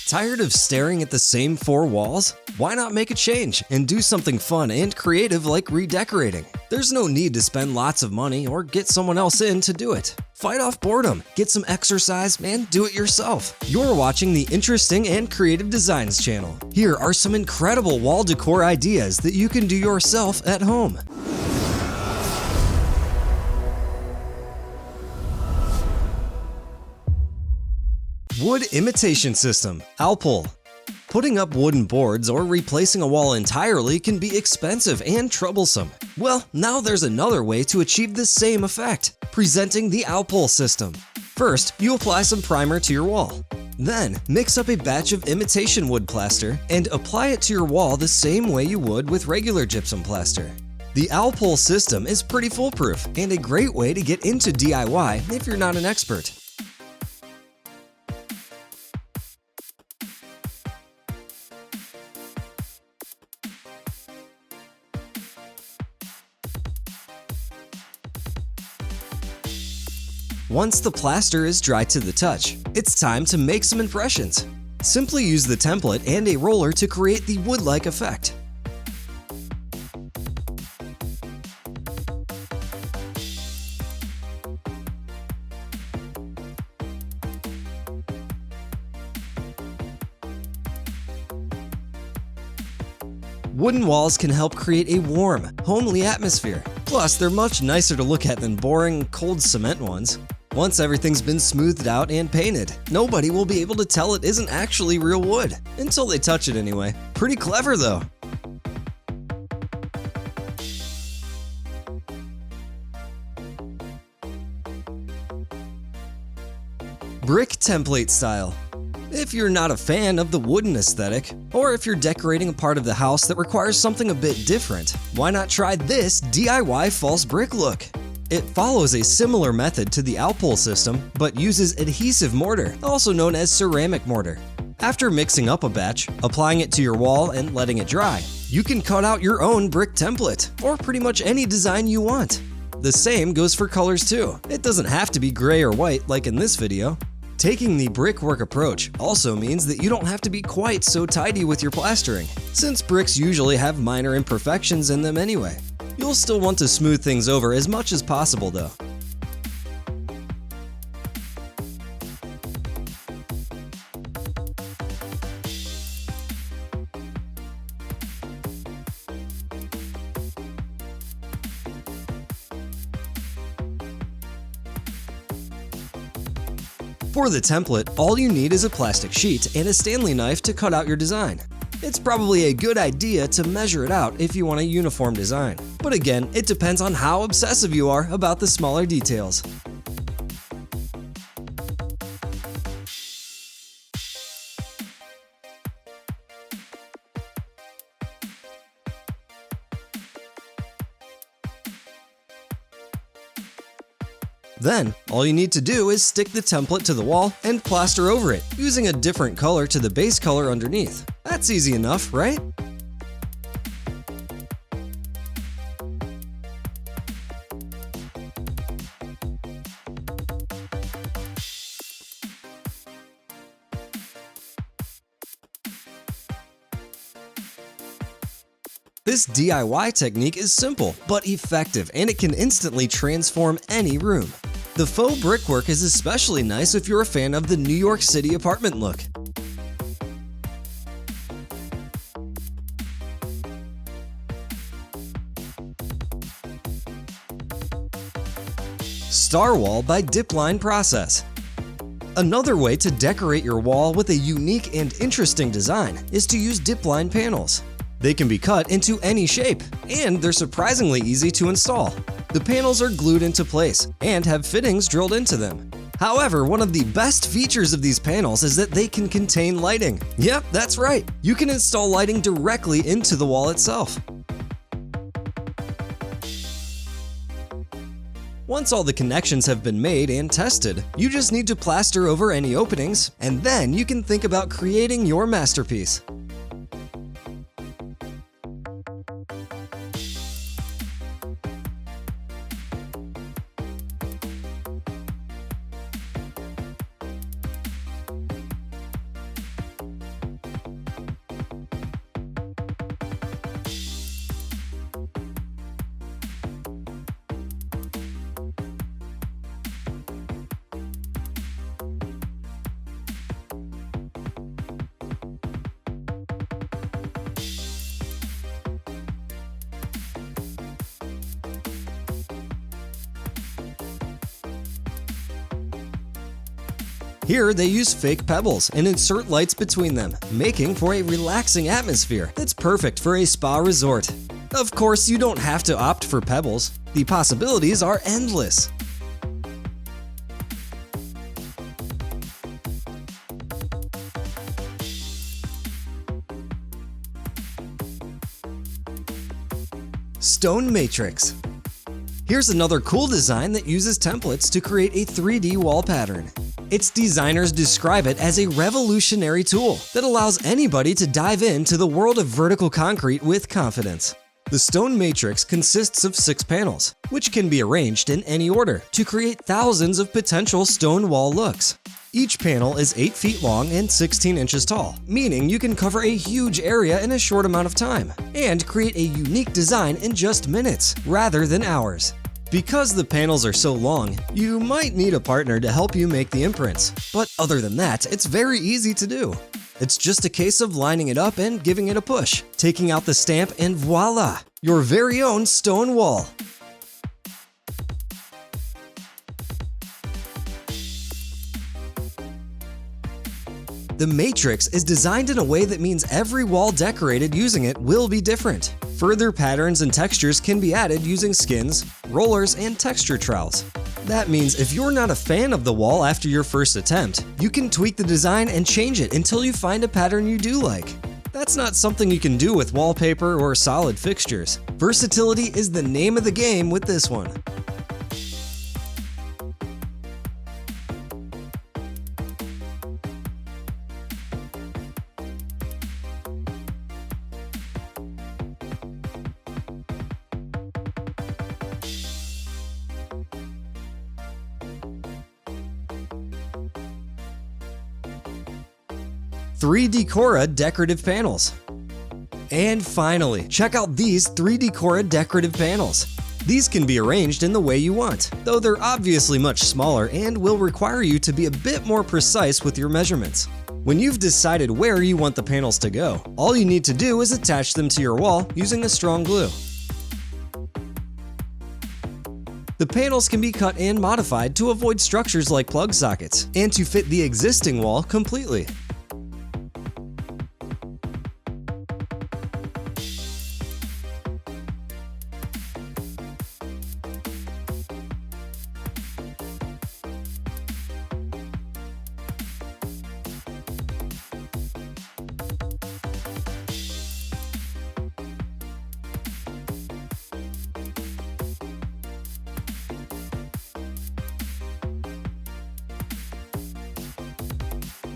Tired of staring at the same four walls? Why not make a change and do something fun and creative like redecorating? There's no need to spend lots of money or get someone else in to do it. Fight off boredom, get some exercise, and do it yourself. You're watching the Interesting and Creative Designs channel. Here are some incredible wall decor ideas that you can do yourself at home. Wood Imitation System, ALPOL. Putting up wooden boards or replacing a wall entirely can be expensive and troublesome. Well, now there's another way to achieve the same effect, presenting the ALPOL system. First, you apply some primer to your wall. Then, mix up a batch of imitation wood plaster and apply it to your wall the same way you would with regular gypsum plaster. The ALPOL system is pretty foolproof and a great way to get into DIY if you're not an expert. Once the plaster is dry to the touch, it's time to make some impressions. Simply use the template and a roller to create the wood-like effect. Wooden walls can help create a warm, homely atmosphere. Plus, they're much nicer to look at than boring, cold cement ones. Once everything's been smoothed out and painted, nobody will be able to tell it isn't actually real wood, until they touch it anyway. Pretty clever though. Brick template style. If you're not a fan of the wooden aesthetic, or if you're decorating a part of the house that requires something a bit different, why not try this DIY false brick look? It follows a similar method to the ALPOL system, but uses adhesive mortar, also known as ceramic mortar. After mixing up a batch, applying it to your wall and letting it dry, you can cut out your own brick template, or pretty much any design you want. The same goes for colors too. It doesn't have to be gray or white like in this video. Taking the brickwork approach also means that you don't have to be quite so tidy with your plastering, since bricks usually have minor imperfections in them anyway. You'll still want to smooth things over as much as possible though. For the template, all you need is a plastic sheet and a Stanley knife to cut out your design. It's probably a good idea to measure it out if you want a uniform design. But again, it depends on how obsessive you are about the smaller details. Then, all you need to do is stick the template to the wall and plaster over it, using a different color to the base color underneath. That's easy enough, right? This DIY technique is simple but effective, and it can instantly transform any room. The faux brickwork is especially nice if you're a fan of the New York City apartment look. Star Wall by Dip Line Process. Another way to decorate your wall with a unique and interesting design is to use dip line panels. They can be cut into any shape, and they're surprisingly easy to install. The panels are glued into place and have fittings drilled into them. However, one of the best features of these panels is that they can contain lighting. Yep, that's right. You can install lighting directly into the wall itself. Once all the connections have been made and tested, you just need to plaster over any openings, and then you can think about creating your masterpiece. Here they use fake pebbles and insert lights between them, making for a relaxing atmosphere that's perfect for a spa resort. Of course, you don't have to opt for pebbles. The possibilities are endless. Stone matrix. Here's another cool design that uses templates to create a 3D wall pattern. Its designers describe it as a revolutionary tool that allows anybody to dive into the world of vertical concrete with confidence. The stone matrix consists of 6 panels, which can be arranged in any order to create thousands of potential stone wall looks. Each panel is 8 feet long and 16 inches tall, meaning you can cover a huge area in a short amount of time and create a unique design in just minutes rather than hours. Because the panels are so long, you might need a partner to help you make the imprints, but other than that, it's very easy to do. It's just a case of lining it up and giving it a push, taking out the stamp, and voila! Your very own stone wall. The matrix is designed in a way that means every wall decorated using it will be different. Further patterns and textures can be added using skins, rollers, and texture trowels. That means if you're not a fan of the wall after your first attempt, you can tweak the design and change it until you find a pattern you do like. That's not something you can do with wallpaper or solid fixtures. Versatility is the name of the game with this one. Three Decor decorative panels. And finally, check out these 3 Decor decorative panels. These can be arranged in the way you want, though they're obviously much smaller and will require you to be a bit more precise with your measurements. When you've decided where you want the panels to go, all you need to do is attach them to your wall using a strong glue. The panels can be cut and modified to avoid structures like plug sockets and to fit the existing wall completely.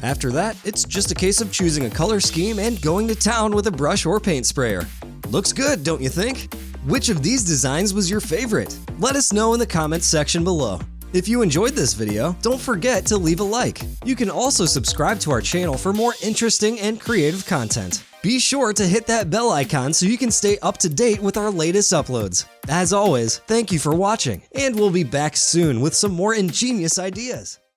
After that, it's just a case of choosing a color scheme and going to town with a brush or paint sprayer. Looks good, don't you think? Which of these designs was your favorite? Let us know in the comments section below. If you enjoyed this video, don't forget to leave a like. You can also subscribe to our channel for more interesting and creative content. Be sure to hit that bell icon so you can stay up to date with our latest uploads. As always, thank you for watching, and we'll be back soon with some more ingenious ideas.